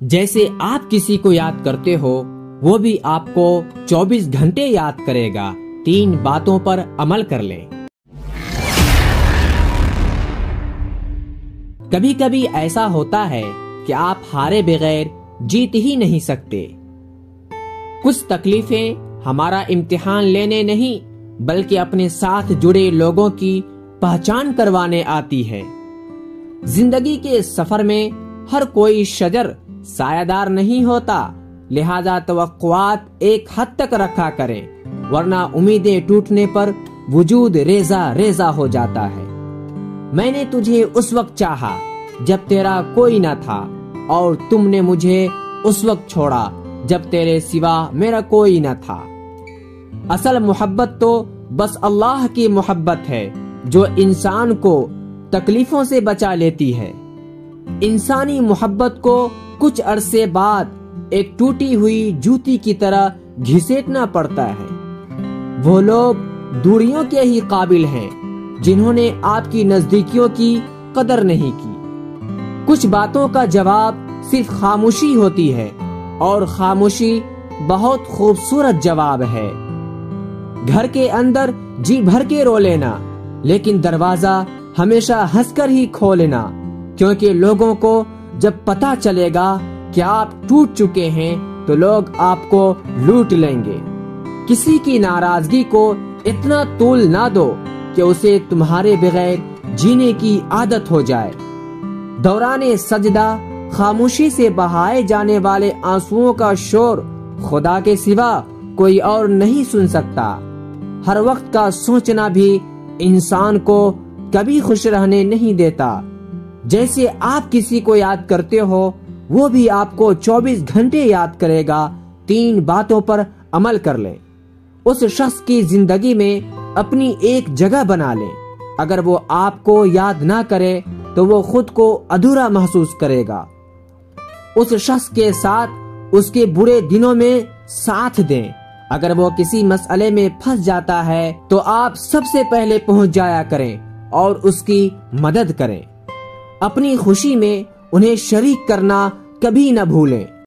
جیسے آپ کسی کو یاد کرتے ہو وہ بھی آپ کو 24 گھنٹے یاد کرے گا۔ 3 باتوں پر عمل کر لیں۔ کبھی کبھی ایسا ہوتا ہے کہ آپ ہارے بغیر جیت ہی نہیں سکتے۔ کچھ تکلیفیں ہمارا امتحان لینے نہیں بلکہ اپنے ساتھ جڑے لوگوں کی پہچان کروانے آتی ہے۔ زندگی کے سفر میں ہر کوئی شجر سایہ دار نہیں ہوتا، لہذا توقعات ایک حد تک رکھا کریں ورنہ امیدیں ٹوٹنے پر وجود ریزہ ریزہ ہو جاتا ہے۔ میں نے تجھے اس وقت چاہا جب تیرا کوئی نہ تھا، اور تم نے مجھے اس وقت چھوڑا جب تیرے سوا میرا کوئی نہ تھا۔ اصل محبت تو بس اللہ کی محبت ہے جو انسان کو تکلیفوں سے بچا لیتی ہے۔ انسانی محبت کو کچھ عرصے بعد ایک ٹوٹی ہوئی جوتی کی طرح گھسیٹنا پڑتا ہے۔ وہ لوگ دوریوں کے ہی قابل ہیں جنہوں نے آپ کی نزدیکیوں کی قدر نہیں کی۔ کچھ باتوں کا جواب صرف خاموشی ہوتی ہے، اور خاموشی بہت خوبصورت جواب ہے۔ گھر کے اندر جی بھر کے رو لینا، لیکن دروازہ ہمیشہ ہنس کر ہی کھولنا، کیونکہ لوگوں کو جب پتہ چلے گا کہ آپ ٹوٹ چکے ہیں تو لوگ آپ کو لوٹ لیں گے۔ کسی کی ناراضگی کو اتنا طول نہ دو کہ اسے تمہارے بغیر جینے کی عادت ہو جائے۔ دوران سجدہ خاموشی سے بہائے جانے والے آنسوؤں کا شور خدا کے سوا کوئی اور نہیں سن سکتا۔ ہر وقت کا سوچنا بھی انسان کو کبھی خوش رہنے نہیں دیتا۔ جیسے آپ کسی کو یاد کرتے ہو وہ بھی آپ کو 24 گھنٹے یاد کرے گا۔ 3 باتوں پر عمل کر لیں۔ اس شخص کی زندگی میں اپنی ایک جگہ بنا لیں۔ اگر وہ آپ کو یاد نہ کرے تو وہ خود کو ادھورا محسوس کرے گا۔ اس شخص کے ساتھ اس کے برے دنوں میں ساتھ دیں۔ اگر وہ کسی مسئلے میں پھنس جاتا ہے تو آپ سب سے پہلے پہنچ جایا کریں اور اس کی مدد کریں۔ اپنی خوشی میں انہیں شریک کرنا کبھی نہ بھولیں۔